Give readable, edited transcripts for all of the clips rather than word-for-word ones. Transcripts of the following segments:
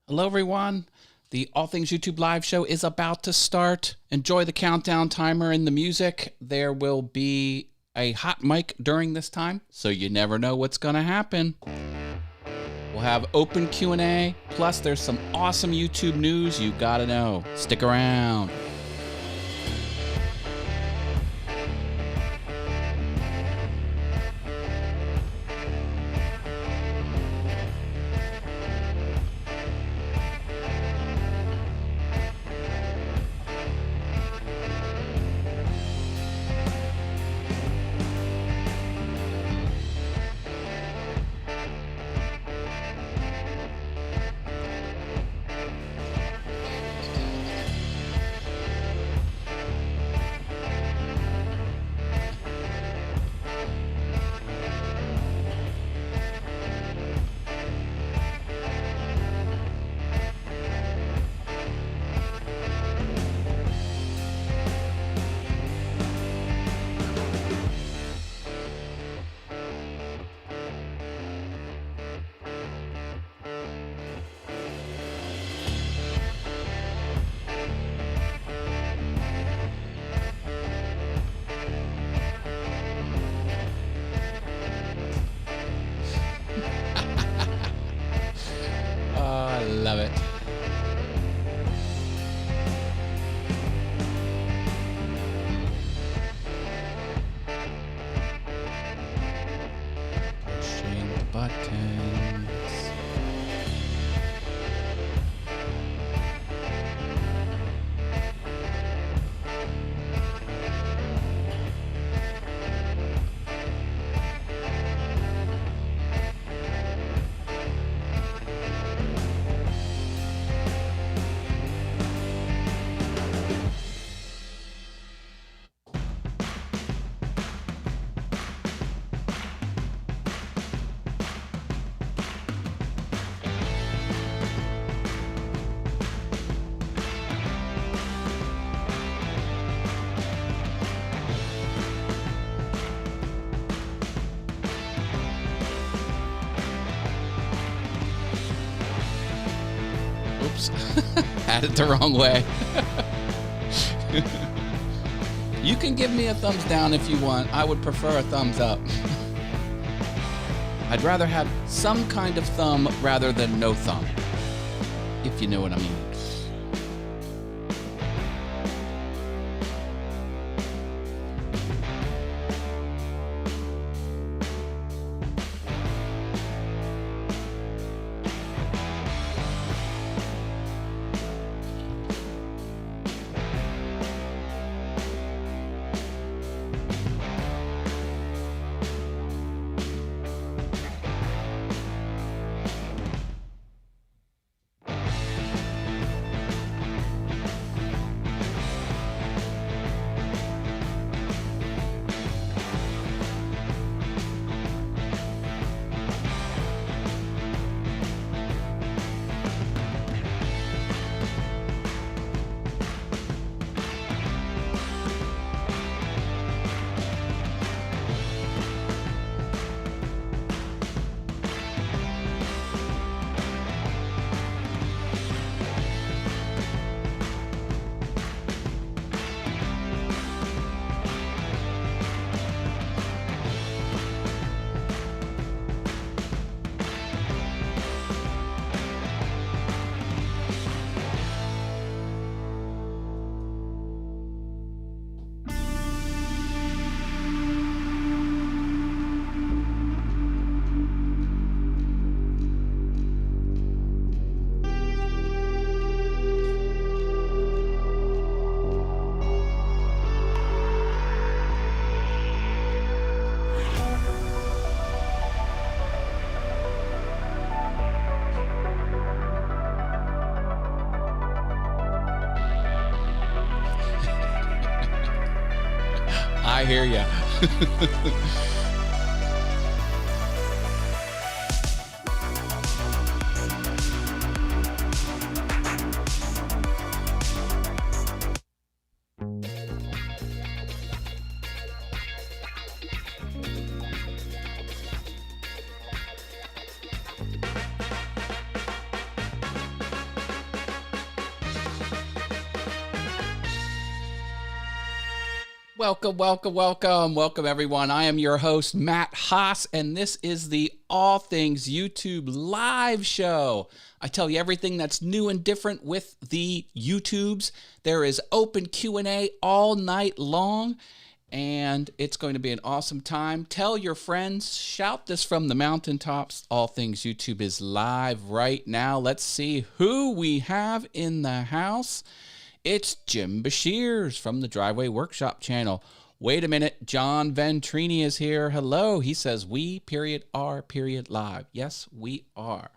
Hello, everyone. The All Things YouTube live show is about to start. Enjoy the countdown timer and the music. There will be a hot mic during this time, so you never know what's going to happen. We'll have open Q&A, plus there's some awesome YouTube news you got to know. Stick around. Love it. Pushing the buttons. Oops, had it the wrong way. You can give me a thumbs down if you want. I would prefer a thumbs up. I'd rather have some kind of thumb rather than no thumb, if you know what I mean. I hear ya. Welcome, welcome, welcome. Welcome, everyone. I am your host, Matt Haas, and this is the All Things YouTube live show. I tell you everything that's new and different with the YouTubes. There is open Q&A all night long, and it's going to be an awesome time. Tell your friends. Shout this from the mountaintops. All Things YouTube is live right now. Let's see who we have in the house. It's Jim Bashirs from the Driveway Workshop channel. Wait a minute, John Ventrini is here. Hello. He says, we, are, live. Yes, we are.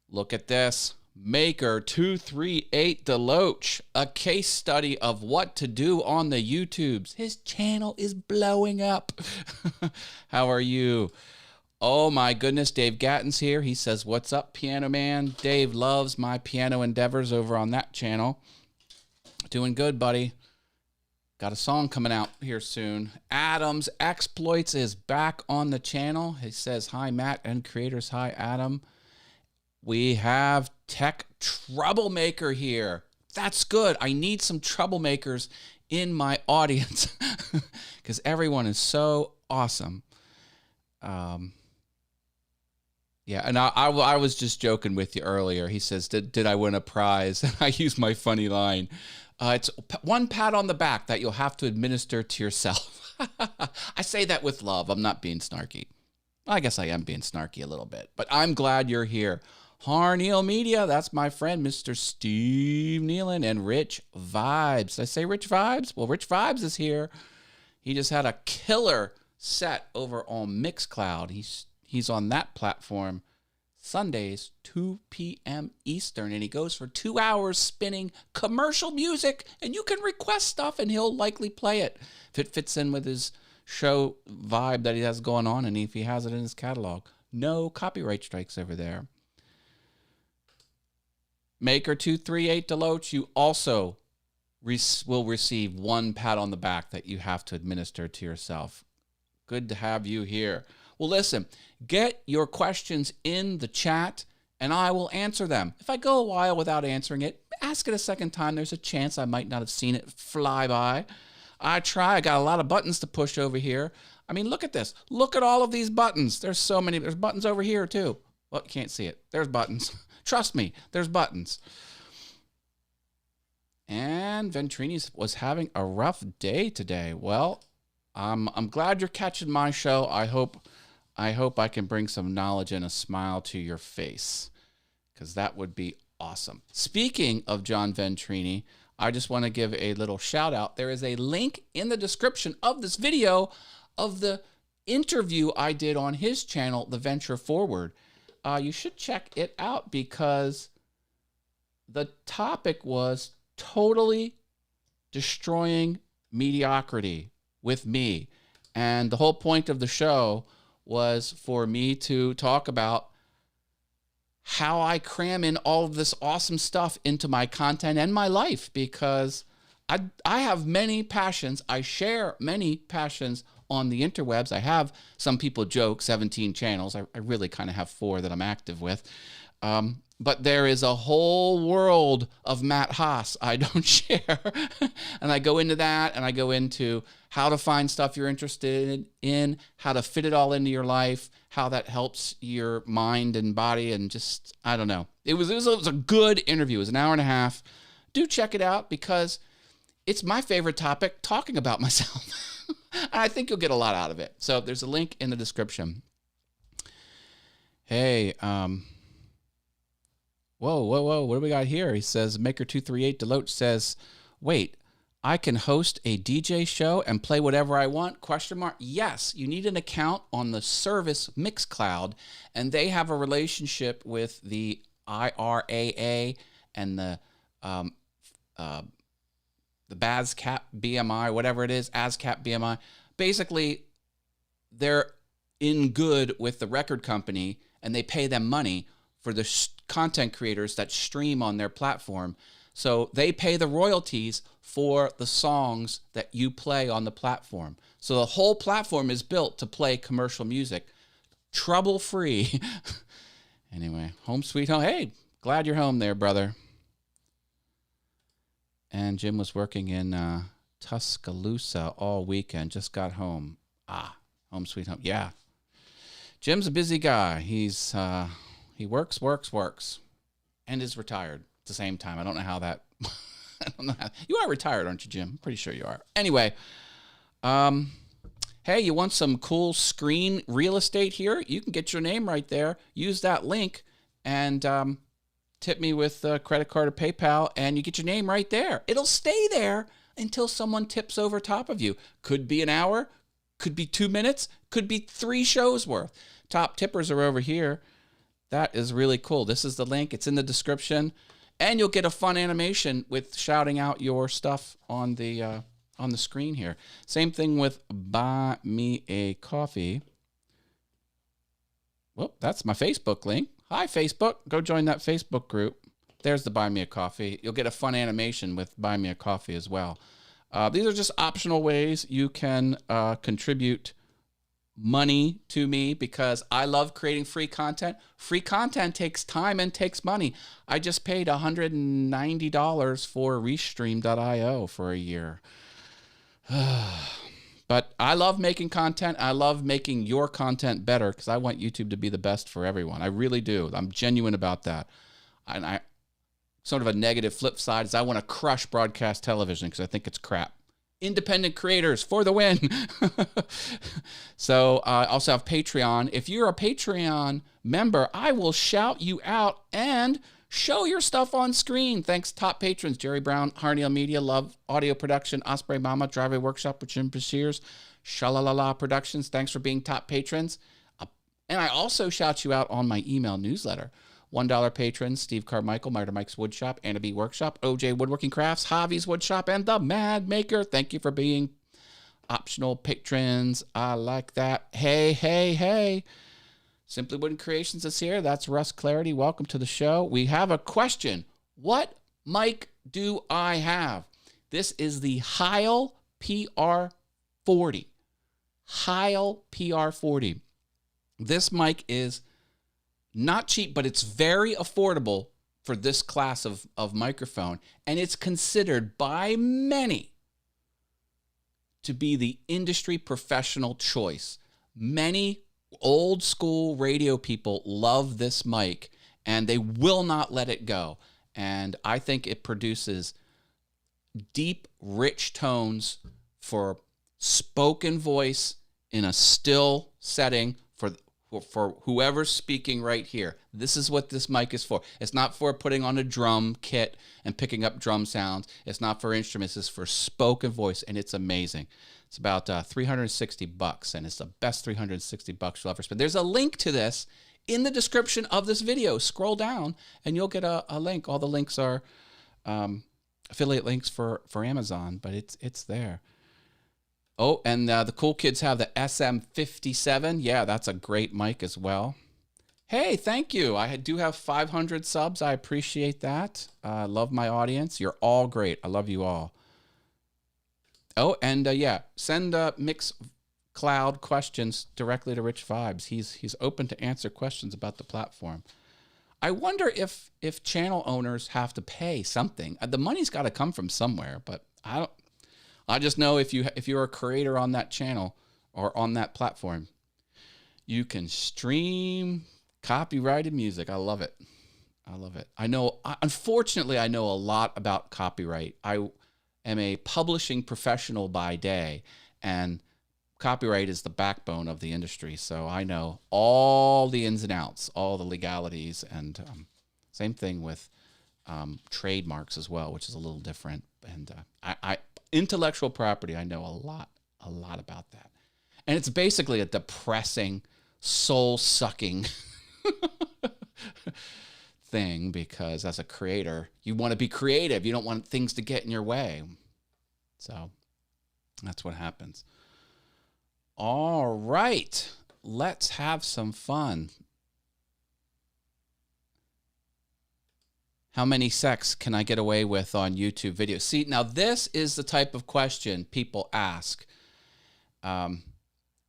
Look at this. Maker 238 Deloach, a case study of what to do on the YouTubes. His channel is blowing up. How are you? Oh my goodness, Dave Gatton's here. He says, what's up, Piano Man? Dave loves my piano endeavors over on that channel. Doing good, buddy. Got a song coming out here soon. Adam's Exploits is back on the channel. He says, hi, Matt and creators. Hi, Adam. We have Tech Troublemaker here. That's good. I need some troublemakers in my audience because everyone is so awesome. Yeah, and I was just joking with you earlier. He says, did I win a prize? I use my funny line. It's one pat on the back that you'll have to administer to yourself. I say that with love. I'm not being snarky. I guess I am being snarky a little bit, but I'm glad you're here. Harneal Media, that's my friend, Mr. Steve Nealon, and Rich Vibes. Did I say Rich Vibes? Well, Rich Vibes is here. He just had a killer set over on Mixcloud. He's on that platform Sundays, 2 p.m. Eastern, and he goes for 2 hours spinning commercial music, and you can request stuff, and he'll likely play it if it fits in with his show vibe that he has going on, and if he has it in his catalog. No copyright strikes over there. Maker 238 Deloach, you also will receive one pat on the back that you have to administer to yourself. Good to have you here. Well, listen, get your questions in the chat, and I will answer them. If I go a while without answering it, ask it a second time. There's a chance I might not have seen it fly by. I try. I got a lot of buttons to push over here. I mean, look at this. Look at all of these buttons. There's so many. There's buttons over here, too. Well, you can't see it. There's buttons. Trust me, there's buttons. And Ventrini was having a rough day today. Well, I'm glad you're catching my show. I hope I can bring some knowledge and a smile to your face, because that would be awesome. Speaking of John Ventrini, I just want to give a little shout out. There is a link in the description of this video of the interview I did on his channel, The Venture Forward. You should check it out because the topic was totally destroying mediocrity with me. And the whole point of the show was for me to talk about how I cram in all of this awesome stuff into my content and my life, because I have many passions. I share many passions on the interwebs. I have, some people joke, 17 channels. I really kind of have 4 that I'm active with. But there is a whole world of Matt Haas I don't share. And I go into that, and I go into how to find stuff you're interested in, how to fit it all into your life, how that helps your mind and body, and just, I don't know. It was a good interview. It was an hour and a half. Do check it out because it's my favorite topic, talking about myself. And I think you'll get a lot out of it. So there's a link in the description. Hey, whoa, what do we got here? He says, Maker238 Deloach says, wait, I can host a DJ show and play whatever I want? ? Yes, you need an account on the service Mixcloud, and they have a relationship with the IRAA and the BASCAP BMI, whatever it is, ASCAP BMI. Basically, they're in good with the record company, and they pay them money for the content creators that stream on their platform. So they pay the royalties for the songs that you play on the platform. So the whole platform is built to play commercial music, trouble-free. Anyway, home sweet home. Hey, glad you're home there, brother. And Jim was working in Tuscaloosa all weekend. Just got home. Home sweet home. Yeah. Jim's a busy guy. He works, and is retired at the same time. I don't know how that. I don't know how. You are retired, aren't you, Jim? I'm pretty sure you are. Anyway, hey, you want some cool screen real estate here? You can get your name right there. Use that link and tip me with a credit card or PayPal, and you get your name right there. It'll stay there until someone tips over top of you. Could be an hour, could be 2 minutes, could be 3 shows worth. Top tippers are over here. That is really cool. This is the link. It's in the description. And you'll get a fun animation with shouting out your stuff on the screen here. Same thing with Buy Me a Coffee. Well, that's my Facebook link. Hi, Facebook. Go join that Facebook group. There's the Buy Me a Coffee. You'll get a fun animation with Buy Me a Coffee as well. These are just optional ways you can contribute money to me because I love creating free content. Free content takes time and takes money. I just paid $190 for Restream.io for a year. But I love making content. I love making your content better because I want YouTube to be the best for everyone. I really do. I'm genuine about that. And I sort of a negative flip side is I want to crush broadcast television because I think it's crap. Independent creators for the win. So I also have Patreon. If you're a Patreon member, I will shout you out and show your stuff on screen. Thanks, top patrons: Jerry Brown, Harniel Media, Love Audio Production, Osprey Mama, Driveway Workshop with Jim Bashir's, Shalalala Productions. Thanks for being top patrons. And I also shout you out on my email newsletter. $1 patrons: Steve Carmichael, Marta Mike's Woodshop, Anna B Workshop, OJ Woodworking Crafts, Javi's Woodshop, and The Mad Maker. Thank you for being optional patrons. I like that. Hey. Simply Wooden Creations is here. That's Russ Clarity. Welcome to the show. We have a question. What mic do I have? This is the Heil PR40. Heil PR40. This mic is not cheap, but it's very affordable for this class of microphone. And it's considered by many to be the industry professional choice. Many old school radio people love this mic and they will not let it go. And I think it produces deep, rich tones for spoken voice in a still setting for whoever's speaking right here. This is what this mic is for. It's not for putting on a drum kit and picking up drum sounds. It's not for instruments. It's for spoken voice, and it's amazing. It's about $360, and it's the best $360 you'll ever spend. There's a link to this in the description of this video. Scroll down, and you'll get a link. All the links are affiliate links for Amazon, but it's there. Oh, and the cool kids have the SM57. Yeah, that's a great mic as well. Hey, thank you. I do have 500 subs. I appreciate that. I love my audience. You're all great. I love you all. Oh, and yeah, send Mixcloud questions directly to Rich Vibes. He's open to answer questions about the platform. I wonder if channel owners have to pay something. The money's got to come from somewhere, but I just know if you're a creator on that channel or on that platform, you can stream copyrighted music. I love it. Unfortunately, I know a lot about copyright. I am a publishing professional by day, and copyright is the backbone of the industry. So I know all the ins and outs, all the legalities, and same thing with trademarks as well, which is a little different. And intellectual property, I know a lot about that. And it's basically a depressing, soul-sucking thing, because as a creator, you want to be creative. You don't want things to get in your way. So that's what happens. All right, let's have some fun. How many sex can I get away with on YouTube videos? See, now this is the type of question people ask. And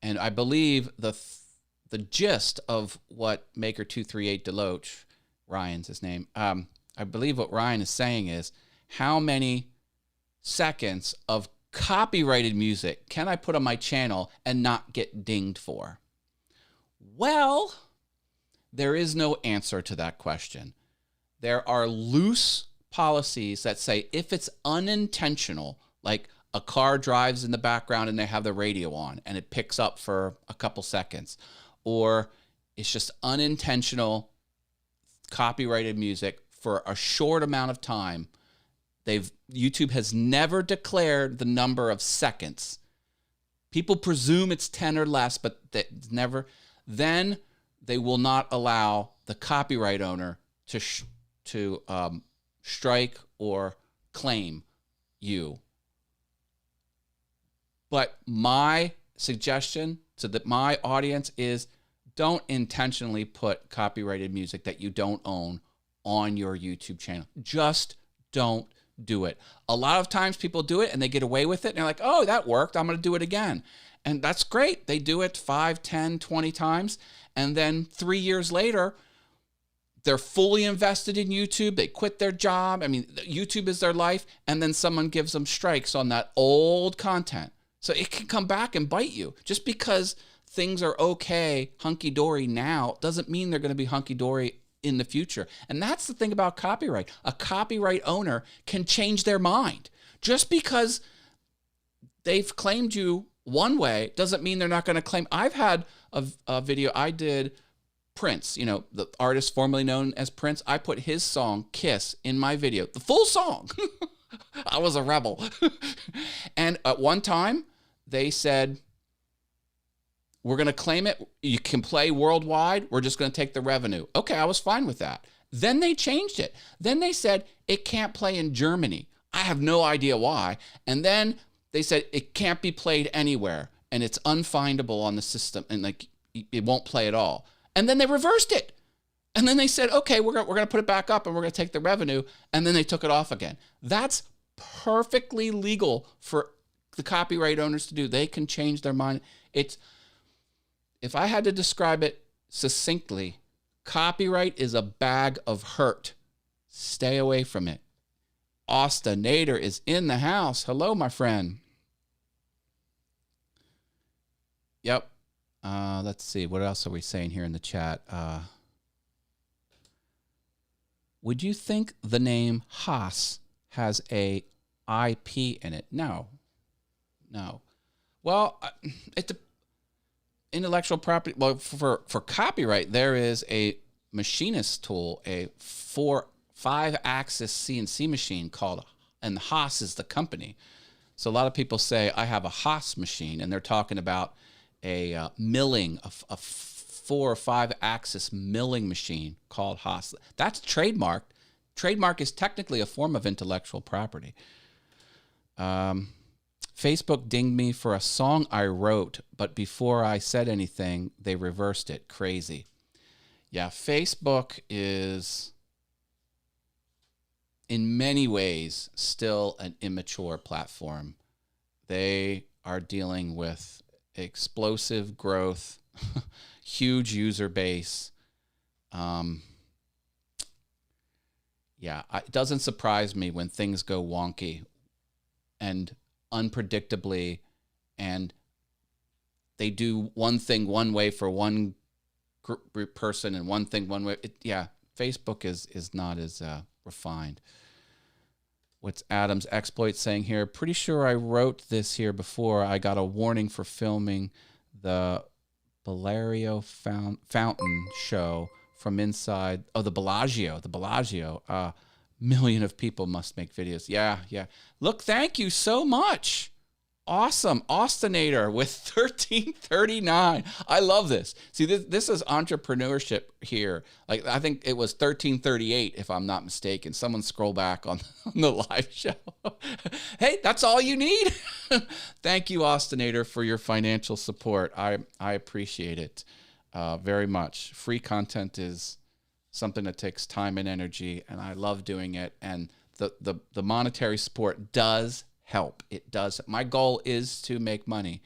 I believe the gist of what Maker238 Deloach, Ryan's his name, I believe what Ryan is saying is, how many seconds of copyrighted music can I put on my channel and not get dinged for? Well, there is no answer to that question. There are loose policies that say if it's unintentional, like a car drives in the background and they have the radio on and it picks up for a couple seconds, or it's just unintentional copyrighted music for a short amount of time, YouTube has never declared the number of seconds. People presume it's 10 or less, but never. Then they will not allow the copyright owner to strike or claim you. But my suggestion to my audience is don't intentionally put copyrighted music that you don't own on your YouTube channel. Just don't do it. A lot of times people do it and they get away with it and they're like, oh, that worked, I'm going to do it again. And that's great. They do it 5, 10, 20 times. And then 3 years later, they're fully invested in YouTube. They quit their job. I mean, YouTube is their life. And then someone gives them strikes on that old content. So it can come back and bite you. Just because things are okay, hunky-dory now, doesn't mean they're going to be hunky-dory in the future. And that's the thing about copyright. A copyright owner can change their mind. Just because they've claimed you one way doesn't mean they're not going to claim. I've had a video I did, Prince, the artist formerly known as Prince. I put his song Kiss in my video, the full song. I was a rebel. And at one time they said, we're going to claim it. You can play worldwide. We're just going to take the revenue. Okay, I was fine with that. Then they changed it. Then they said it can't play in Germany. I have no idea why. And then they said it can't be played anywhere and it's unfindable on the system and it won't play at all. And then they reversed it. And then they said, okay, we're going to put it back up and we're going to take the revenue. And then they took it off again. That's perfectly legal for the copyright owners to do. They can change their mind. If I had to describe it succinctly, copyright is a bag of hurt. Stay away from it. Austin Nader is in the house. Hello, my friend. Yep. Let's see. What else are we saying here in the chat? Would you think the name Haas has a IP in it? No. Well, intellectual property. Well, for copyright, there is a machinist tool, a 5-axis CNC machine called, and Haas is the company. So a lot of people say I have a Haas machine, and they're talking about a milling, a 4 or 5-axis milling machine called Haas. That's trademarked. Trademark is technically a form of intellectual property. Facebook dinged me for a song I wrote, but before I said anything, they reversed it. Crazy. Yeah, Facebook is in many ways still an immature platform. They are dealing with explosive growth, huge user base. It doesn't surprise me when things go wonky and unpredictably, and they do one thing one way for one group person and one thing one way. Facebook is not as refined. What's Adam's exploit saying here? Pretty sure I wrote this here before. I got a warning for filming the Bellagio fountain show from inside. Oh, the Bellagio. A million of people must make videos. Yeah. Look, thank you so much. Awesome. Austinator with 1339. I love this. See, this is entrepreneurship here. Like, I think it was 1338, if I'm not mistaken. Someone scroll back on the live show. Hey, that's all you need. Thank you, Austinator, for your financial support. I appreciate it very much. Free content is something that takes time and energy, and I love doing it. And the monetary support does help. It does. My goal is to make money,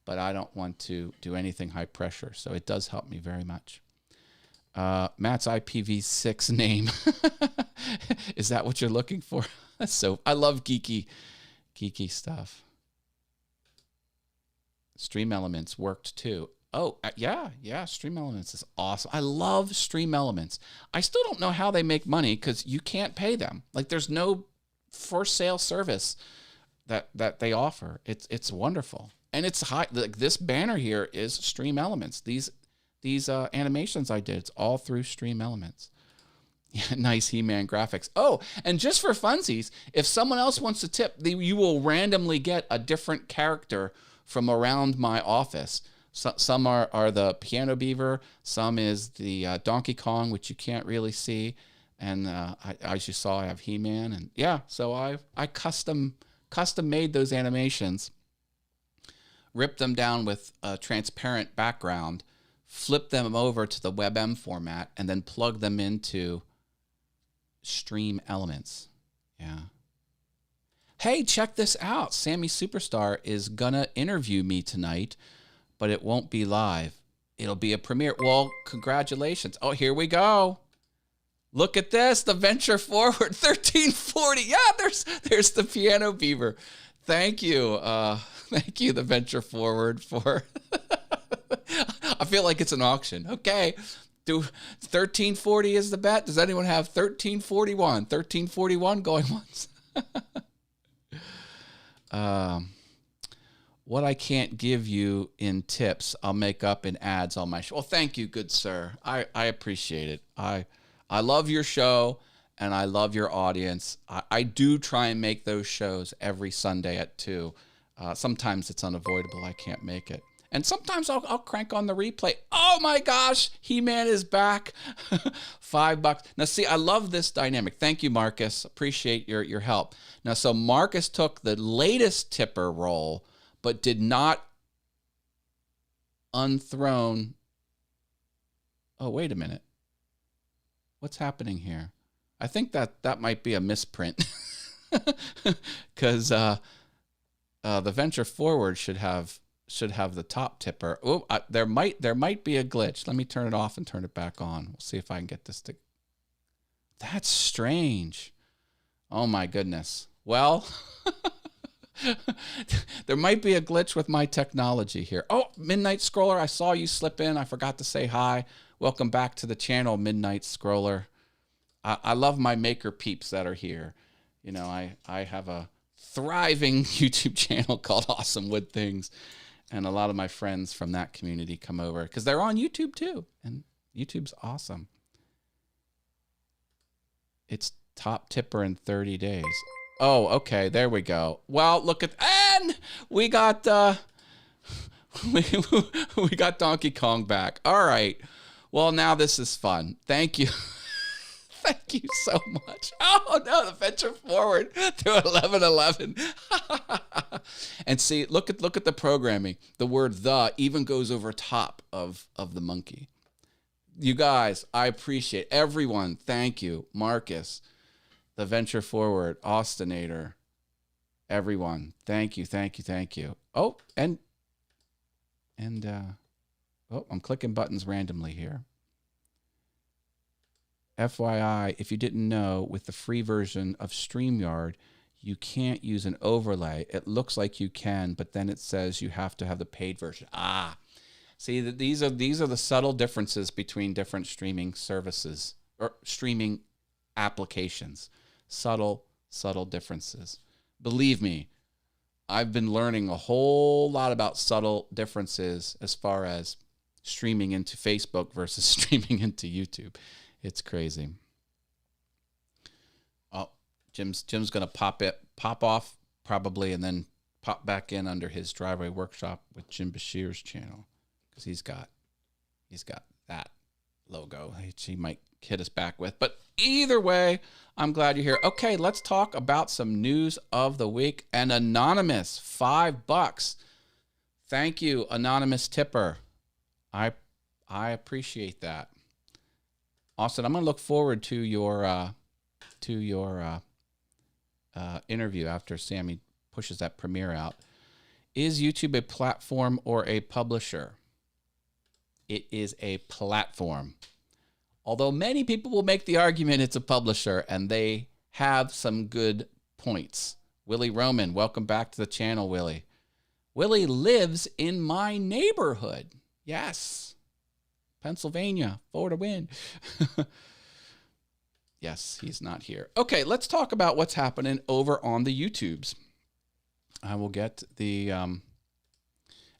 but I don't want to do anything high pressure. So it does help me very much. Matt's IPv6 name. Is that what you're looking for? So I love geeky stuff. Stream Elements worked too. Oh, yeah, Stream Elements is awesome. I love Stream Elements. I still don't know how they make money because you can't pay them. Like, there's no for sale service that they offer. It's wonderful. And it's high. Like, this banner here is Stream Elements. These animations I did, it's all through Stream Elements. Yeah, nice He-Man graphics. Oh, and just for funsies, if someone else wants to tip, you will randomly get a different character from around my office. So, some are the Piano Beaver, some is the Donkey Kong, which you can't really see, and as you saw, I have He-Man, and yeah, so I custom made those animations, ripped them down with a transparent background, flipped them over to the WebM format, and then plugged them into Stream Elements. Yeah. Hey, check this out. Sammy Superstar is gonna interview me tonight, but it won't be live. It'll be a premiere. Well, congratulations. Oh, here we go. Look at this, the Venture Forward 1340. Yeah, there's the Piano Beaver. Thank you. Thank you, the Venture Forward, for I feel like it's an auction. Okay. 1340 is the bet. Does anyone have 1341? 1341 going once. What I can't give you in tips, I'll make up in ads on my show. Well, thank you, good sir. I appreciate it. I love your show and I love your audience. I do try and make those shows every Sunday at 2. Sometimes it's unavoidable. I can't make it. And sometimes I'll crank on the replay. Oh my gosh, He-Man is back. $5. Now see, I love this dynamic. Thank you, Marcus. Appreciate your help. Now, so Marcus took the latest tipper role, but did not unthrone. Oh, wait a minute. What's happening here? I think that might be a misprint. Because the Venture Forward should have the top tipper. Oh, there might be a glitch. Let me turn it off and turn it back on. We'll see if I can get this to. That's strange. Oh my goodness. Well, there might be a glitch with my technology here. Oh, Midnight Scroller, I saw you slip in. I forgot to say hi. Welcome back to the channel, Midnight Scroller. I love my maker peeps that are here. You know, I have a thriving YouTube channel called Awesome Wood Things. And a lot of my friends from that community come over because they're on YouTube too. And YouTube's awesome. It's top tipper in 30 days. Oh, okay. There we go. Well, look at, and we got, we got Donkey Kong back. All right. Well, now this is fun. Thank you. Thank you so much. Oh no, the Venture Forward to 1111. And see, look at the programming. The word "the" even goes over top of the monkey. You guys, I appreciate everyone. Thank you, Marcus, the Venture Forward, Austinator, everyone. Thank you. Oh, and I'm clicking buttons randomly here. FYI, if you didn't know, with the free version of StreamYard, you can't use an overlay. It looks like you can, but then it says you have to have the paid version. See, these are the subtle differences between different streaming services or streaming applications. Subtle differences. Believe me, I've been learning a whole lot about subtle differences as far as streaming into Facebook versus streaming into YouTube. It's crazy. Oh, Jim's gonna pop off probably, and then pop back in under his Driveway Workshop with Jim Bashir's channel because he's got that logo. He might hit us back with, but either way, I'm glad you're here. Okay, let's talk about some news of the week. And Anonymous, $5. Thank you, Anonymous Tipper. I appreciate that. Austin, I'm going to look forward to your interview after Sammy pushes that premiere out. Is YouTube a platform or a publisher? It is a platform. Although many people will make the argument it's a publisher, and they have some good points. Willie Roman, welcome back to the channel, Willie. Willie lives in my neighborhood. Yes. Pennsylvania, 4 to win. Yes, he's not here. Okay, let's talk about what's happening over on the YouTubes. I will get the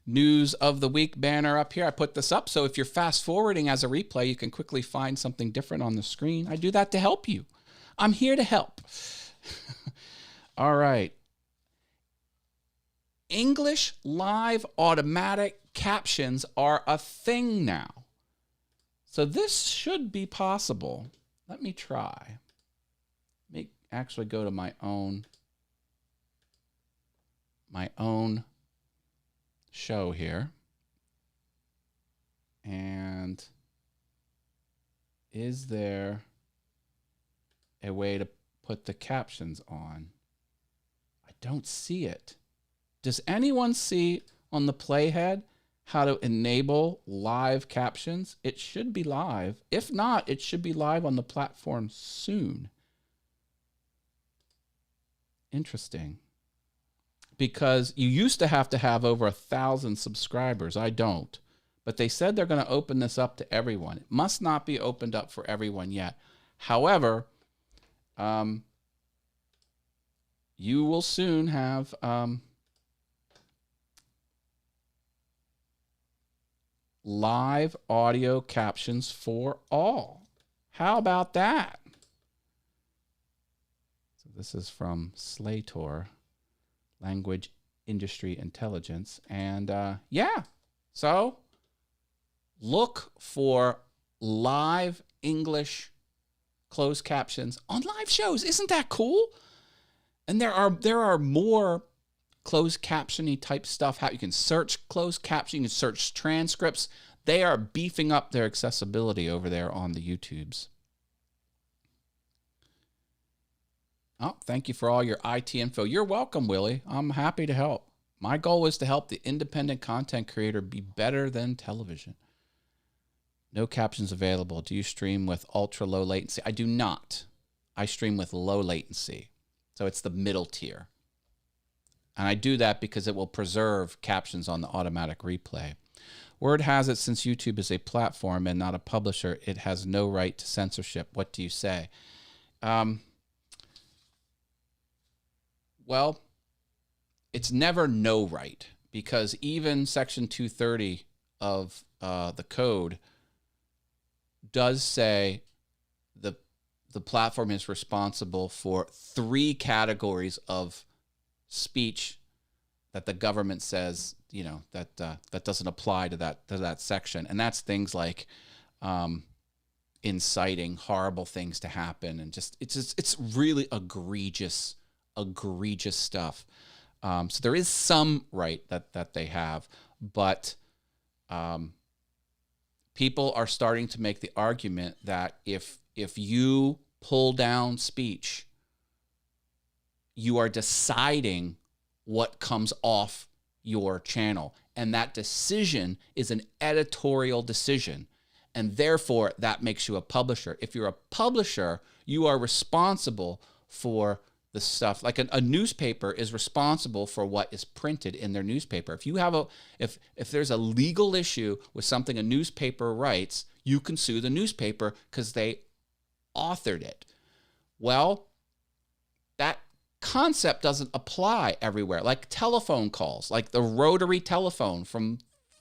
news of the week banner up here. I put this up, so if you're fast forwarding as a replay, you can quickly find something different on the screen. I do that to help you. I'm here to help. All right. English live automatic captions are a thing now. So this should be possible. Let me try. Let me actually go to my own show here. And is there a way to put the captions on? I don't see it. Does anyone see on the playhead how to enable live captions? It should be live. If not, it should be live on the platform soon. Interesting. Because you used to have over 1,000 subscribers. I don't. But they said they're going to open this up to everyone. It must not be opened up for everyone yet. However, you will soon have live audio captions for all. How about that? So this is from Slator, Language Industry Intelligence. And yeah, so look for live English closed captions on live shows. Isn't that cool? And there are more closed caption-y type stuff. How you can search closed caption, you can search transcripts. They are beefing up their accessibility over there on the YouTubes. Oh, thank you for all your IT info. You're welcome, Willie. I'm happy to help. My goal is to help the independent content creator be better than television. No captions available. Do you stream with ultra low latency? I do not. I stream with low latency. So it's the middle tier. And I do that because it will preserve captions on the automatic replay. Word has it, since YouTube is a platform and not a publisher, it has no right to censorship. What do you say? Well, it's never no right, because even Section 230 of the code does say the platform is responsible for 3 categories of speech that the government says, you know, that doesn't apply to that section, and that's things like inciting horrible things to happen, and it's really egregious stuff. So there is some right that they have, but people are starting to make the argument that if you pull down speech, you are deciding what comes off your channel. And that decision is an editorial decision. And therefore, that makes you a publisher. If you're a publisher, you are responsible for the stuff. Like a newspaper is responsible for what is printed in their newspaper. If you have if there's a legal issue with something a newspaper writes, you can sue the newspaper because they authored it. Well, that concept doesn't apply everywhere. Like telephone calls, like the rotary telephone from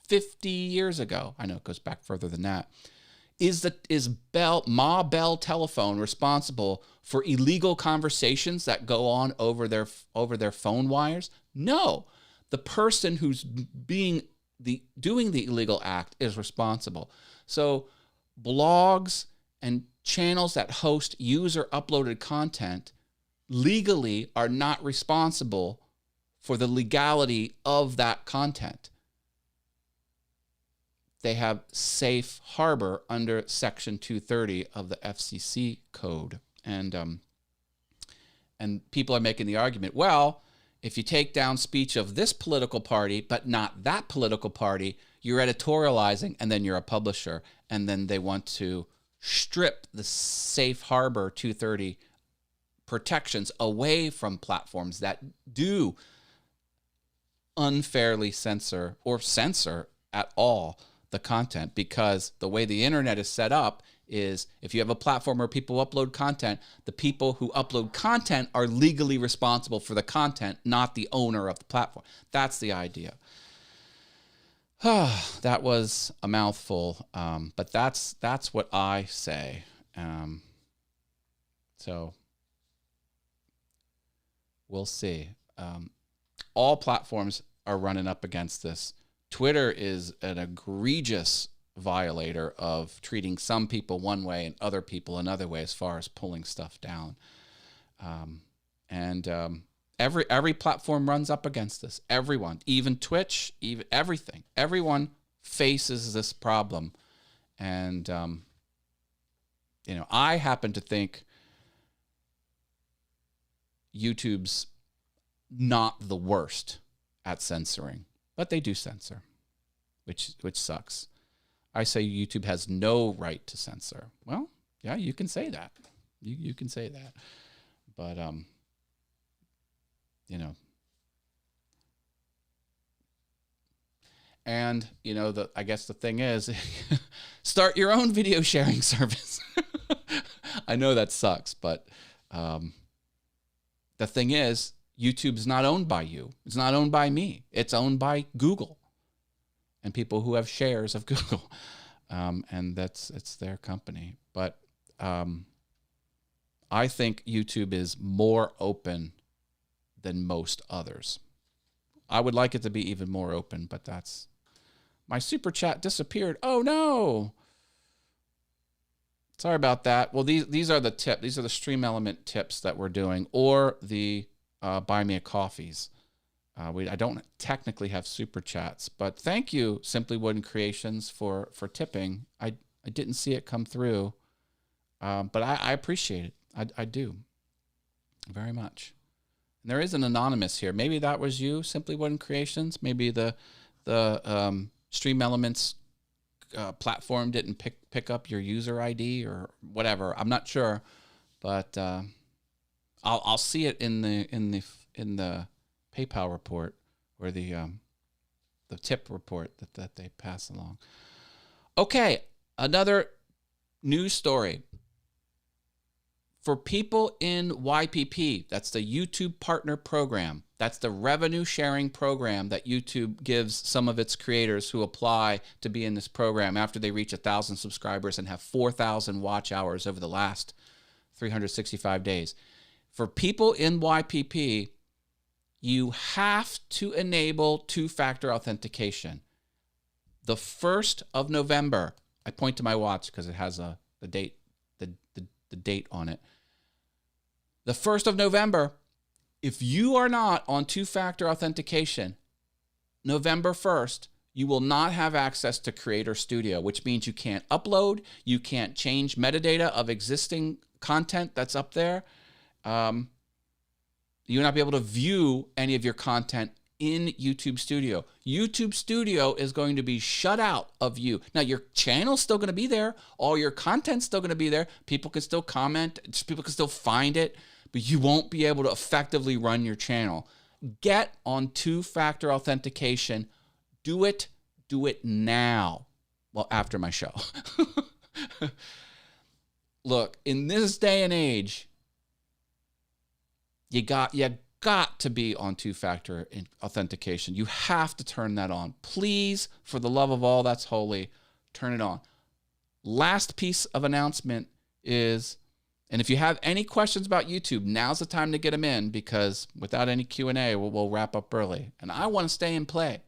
50 years ago. I know it goes back further than that. Is Ma Bell Telephone responsible for illegal conversations that go on over their phone wires? No. The person who's doing the illegal act is responsible. So blogs and channels that host user-uploaded content legally are not responsible for the legality of that content. They have safe harbor under Section 230 of the FCC code. And people are making the argument, well, if you take down speech of this political party but not that political party, you're editorializing, and then you're a publisher. And then they want to strip the safe harbor 230 protections away from platforms that do unfairly censor or censor at all the content, because the way the internet is set up is if you have a platform where people upload content, the people who upload content are legally responsible for the content, not the owner of the platform. That's the idea. That was a mouthful, but that's what I say. So we'll see. All platforms are running up against this. Twitter is an egregious violator of treating some people one way and other people another way as far as pulling stuff down. Every platform runs up against this. Everyone, even Twitch, even everything. Everyone faces this problem. And, I happen to think YouTube's not the worst at censoring, but they do censor, which sucks. I say YouTube has no right to censor. Well, yeah, you can say that. You can say that. But, and, I guess the thing is, start your own video sharing service. I know that sucks, but the thing is, YouTube's not owned by you. It's not owned by me. It's owned by Google and people who have shares of Google. And it's their company. But I think YouTube is more open than most others. I would like it to be even more open, but that's... My super chat disappeared. Oh, no. Sorry about that. Well, these are the tips. These are the Stream Element tips that we're doing, or the Buy Me a Coffees. I don't technically have super chats, but thank you, Simply Wooden Creations, for tipping. I didn't see it come through, but I appreciate it. I do very much. And there is an anonymous here. Maybe that was you, Simply Wooden Creations. Maybe the Stream Elements platform didn't pick up your user ID or whatever. I'm not sure, but I'll see it in the PayPal report or the tip report that they pass along. Okay, another news story. For people in YPP, that's the YouTube Partner Program. That's the revenue sharing program that YouTube gives some of its creators who apply to be in this program after they reach 1,000 subscribers and have 4,000 watch hours over the last 365 days. For people in YPP, you have to enable two-factor authentication. The 1st of November, I point to my watch because it has the date on it. The 1st of November, if you are not on two-factor authentication, November 1st, you will not have access to Creator Studio, which means you can't upload, you can't change metadata of existing content that's up there. You will not be able to view any of your content in YouTube Studio. YouTube Studio is going to be shut out of you. Now, your channel's still going to be there. All your content's still going to be there. People can still comment. People can still find it. But you won't be able to effectively run your channel. Get on two-factor authentication. Do it now. Well, after my show. Look, in this day and age, you got to be on two-factor authentication. You have to turn that on. Please, for the love of all that's holy, turn it on. Last piece of announcement is, and if you have any questions about YouTube, now's the time to get them in, because without any Q&A, we'll wrap up early. And I want to stay and play.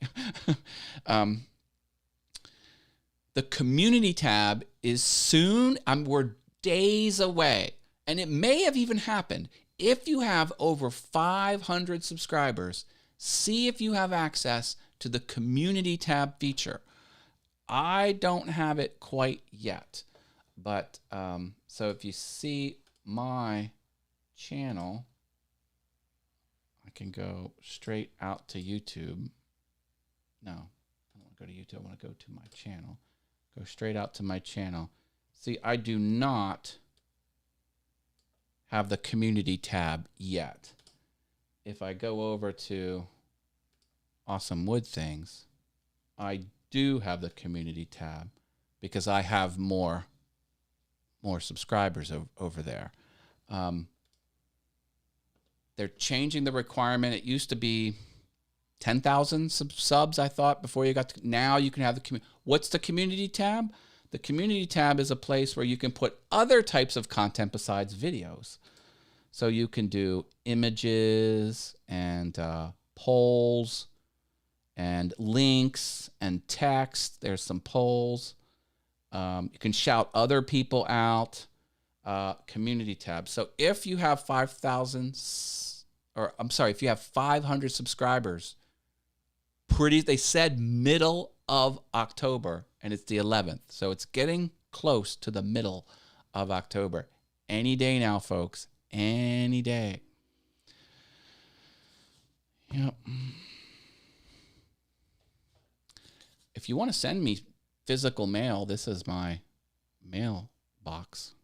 The community tab is soon. We're days away. And it may have even happened. If you have over 500 subscribers, see if you have access to the community tab feature. I don't have it quite yet. But so if you see my channel, I can go straight out to YouTube. No, I don't want to go to YouTube. I want to go to my channel. Go straight out to my channel. See, I do not have the community tab yet. If I go over to awesome wood things, I do have the community tab because I have more subscribers over there. They're changing the requirement. It used to be 10,000 subs, I thought, before you got to. Now you can have the community. What's the community tab? The community tab is a place where you can put other types of content besides videos. So you can do images and polls and links and text. There's some polls. You can shout other people out. Community tab. So if you have 500 subscribers, they said middle of October, and it's the 11th. So it's getting close to the middle of October. Any day now, folks. Any day. Yep. If you want to send me physical mail, this is my mail box.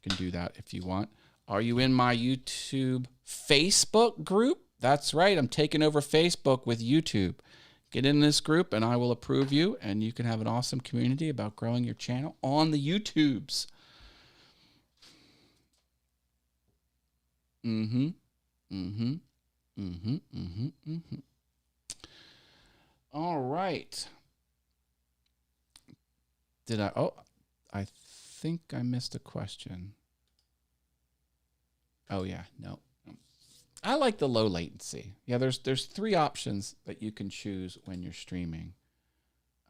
You can do that if you want. Are you in my YouTube Facebook group? That's right. I'm taking over Facebook with YouTube. Get in this group and I will approve you, and you can have an awesome community about growing your channel on the YouTubes. All right. I think I missed a question. Oh yeah, no. I like the low latency. Yeah, there's 3 options that you can choose when you're streaming.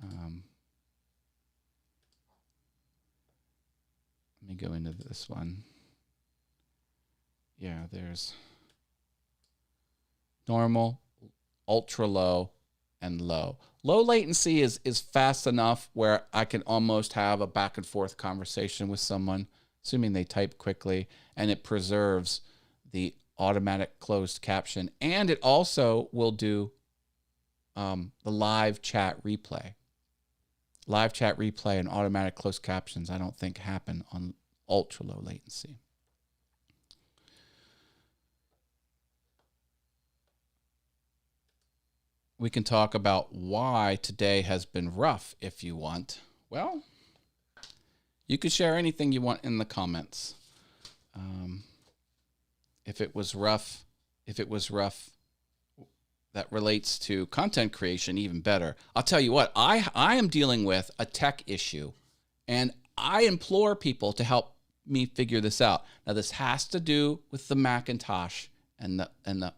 Let me go into this one. Yeah, there's normal, ultra low, and low. Low latency is fast enough where I can almost have a back and forth conversation with someone, assuming they type quickly, and it preserves the automatic closed caption, and it also will do the live chat replay. Live chat replay and automatic closed captions I don't think happen on ultra low latency. We can talk about why today has been rough if you want. Well, you can share anything you want in the comments. If it was rough, that relates to content creation, even better. I'll tell you what, I am dealing with a tech issue, and I implore people to help me figure this out. Now, this has to do with the Macintosh and the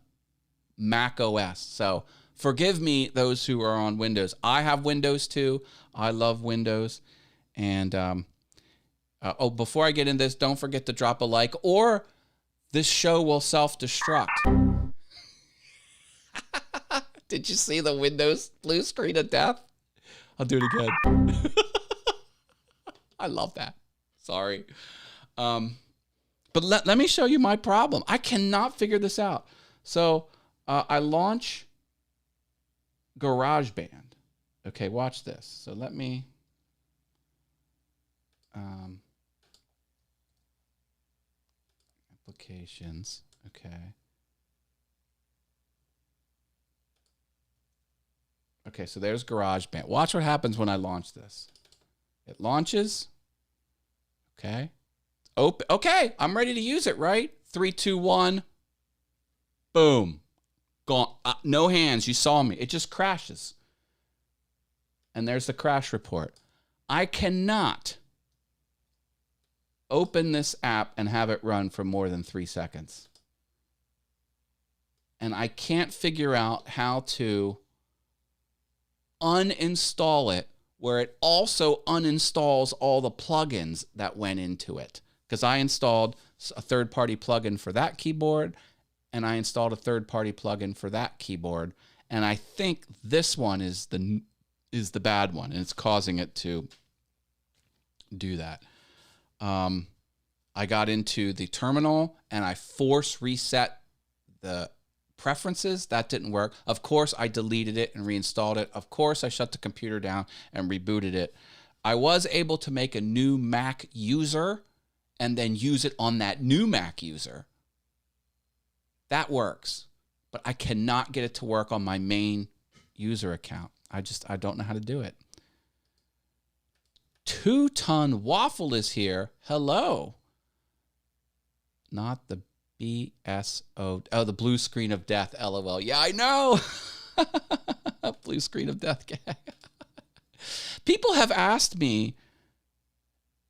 Mac OS. So forgive me, those who are on Windows. I have Windows too. I love Windows. And before I get into this, don't forget to drop a like, or this show will self-destruct. Did you see the Windows blue screen of death? I'll do it again. I love that. Sorry. But let me show you my problem. I cannot figure this out. So I launch GarageBand. Okay, watch this. So let me... applications. Okay. Okay, so there's GarageBand. Watch what happens when I launch this. It launches. Okay. Open. Okay, I'm ready to use it, right? 3, 2, 1. Boom. Gone. No hands. You saw me. It just crashes. And there's the crash report. I cannot open this app and have it run for more than 3 seconds. And I can't figure out how to uninstall it where it also uninstalls all the plugins that went into it. Because I installed a third-party plugin for that keyboard, and I installed a third-party plugin for that keyboard. And I think this one is the bad one, and it's causing it to do that. I got into the terminal and I force reset the preferences. That didn't work. Of course, I deleted it and reinstalled it. Of course, I shut the computer down and rebooted it. I was able to make a new Mac user and then use it on that new Mac user. That works, but I cannot get it to work on my main user account. I don't know how to do it. 2-ton waffle is here. Hello. Not the BSO. Oh, the blue screen of death. LOL. Yeah, I know. Blue screen of death gag. People have asked me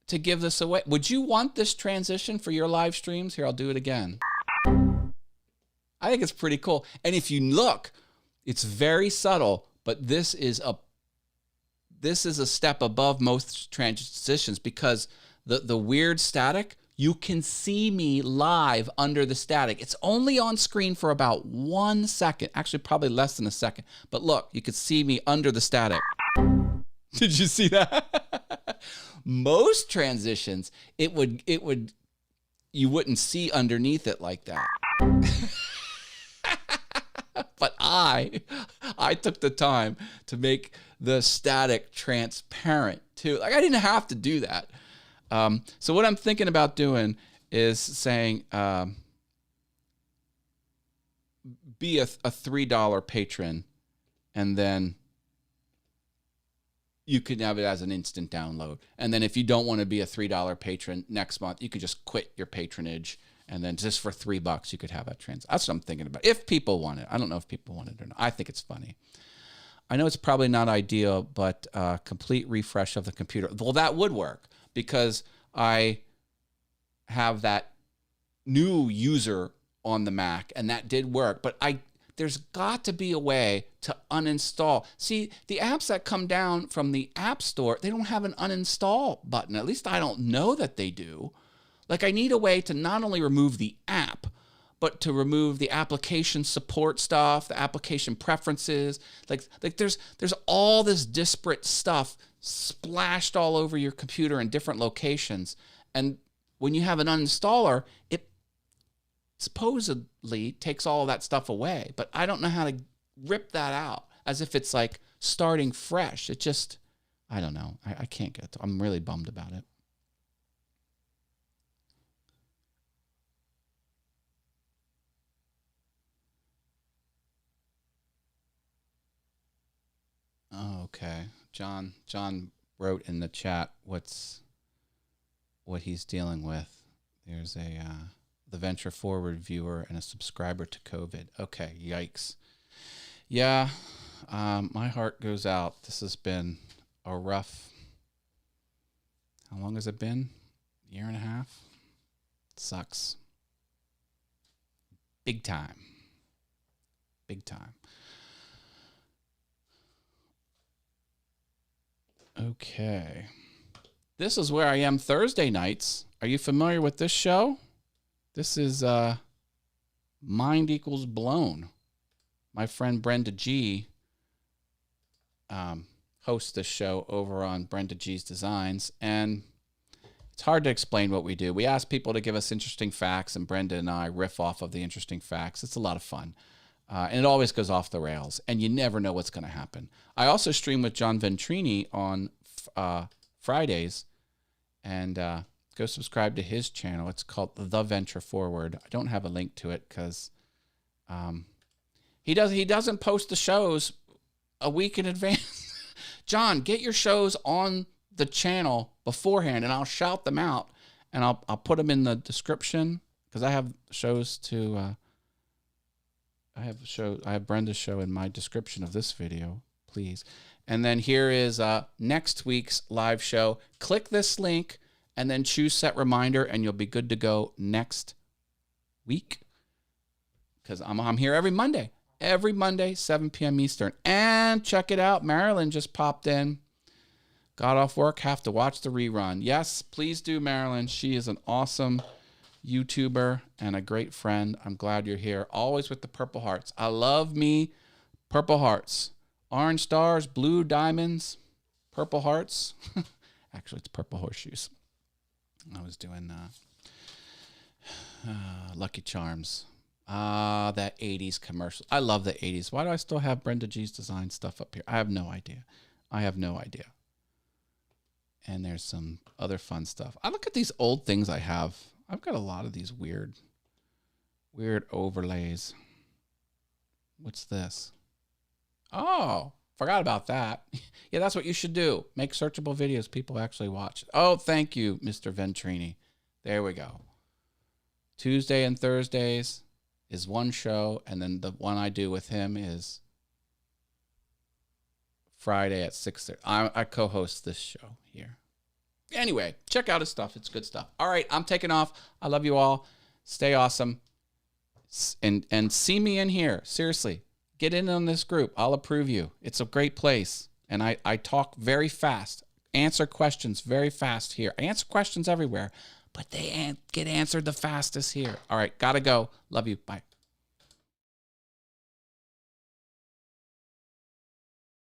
to give this away. Would you want this transition for your live streams? Here, I'll do it again. I think it's pretty cool. And if you look, it's very subtle, but this is a step above most transitions because the weird static, you can see me live under the static. It's only on screen for about 1 second, actually probably less than a second. But look, you could see me under the static. Did you see that? Most transitions, you wouldn't see underneath it like that. But I took the time to make the static transparent too. Like I didn't have to do that. So what I'm thinking about doing is saying, be a $3 patron, and then you can have it as an instant download. And then if you don't want to be a $3 patron next month, you could just quit your patronage. And then just for $3, you could have that That's what I'm thinking about. If people want it. I don't know if people want it or not. I think it's funny. I know it's probably not ideal, but complete refresh of the computer. Well, that would work because I have that new user on the Mac, and that did work. But there's got to be a way to uninstall. See, the apps that come down from the App Store, they don't have an uninstall button. At least I don't know that they do. Like I need a way to not only remove the app, but to remove the application support stuff, the application preferences. Like there's all this disparate stuff splashed all over your computer in different locations. And when you have an uninstaller, it supposedly takes all of that stuff away. But I don't know how to rip that out as if it's like starting fresh. It just, I don't know. I can't get it. I'm really bummed about it. Oh, okay. John wrote in the chat what he's dealing with. There's the Venture Forward viewer and a subscriber to COVID. Okay, yikes. Yeah, my heart goes out. This has been a rough. How long has it been? A year and a half. It sucks. Big time. Big time. Okay. This is Where I Am Thursday nights. Are you familiar with this show? This is Mind Equals Blown. My friend Brenda G hosts this show over on Brenda G's Designs, and it's hard to explain what we do. We ask people to give us interesting facts, and Brenda and I riff off of the interesting facts. It's a lot of fun. And it always goes off the rails, and you never know what's going to happen. I also stream with John Ventrini on Fridays, and go subscribe to his channel. It's called The Venture Forward. I don't have a link to it because he doesn't post the shows a week in advance. John, get your shows on the channel beforehand, and I'll shout them out, and I'll put them in the description because I have shows to. I have Brenda's show in my description of this video, please. And then here is next week's live show. Click this link and then choose set reminder, and you'll be good to go next week. Because I'm here every Monday. Every Monday, 7 p.m. Eastern. And check it out. Marilyn just popped in. Got off work, have to watch the rerun. Yes, please do, Marilyn. She is an awesome YouTuber and a great friend. I'm glad you're here. Always with the purple hearts. I love me purple hearts. Orange stars, blue diamonds, purple hearts. Actually, it's purple horseshoes. I was doing Lucky Charms. That 80s commercial. I love the 80s. Why do I still have Brenda G's Design stuff up here? I have no idea. And there's some other fun stuff. I look at these old things I have. I've got a lot of these weird overlays. What's this? Oh, forgot about that. Yeah, that's what you should do. Make searchable videos people actually watch. Oh, thank you, Mr. Ventrini. There we go. Tuesday and Thursdays is one show, and then the one I do with him is Friday at 6:30. I co-host this show here. Anyway, check out his stuff. It's good stuff. All right, I'm taking off. I love you all. Stay awesome. And see me in here. Seriously, get in on this group. I'll approve you. It's a great place. And I talk very fast. Answer questions very fast here. I answer questions everywhere, but they get answered the fastest here. All right, gotta go. Love you. Bye.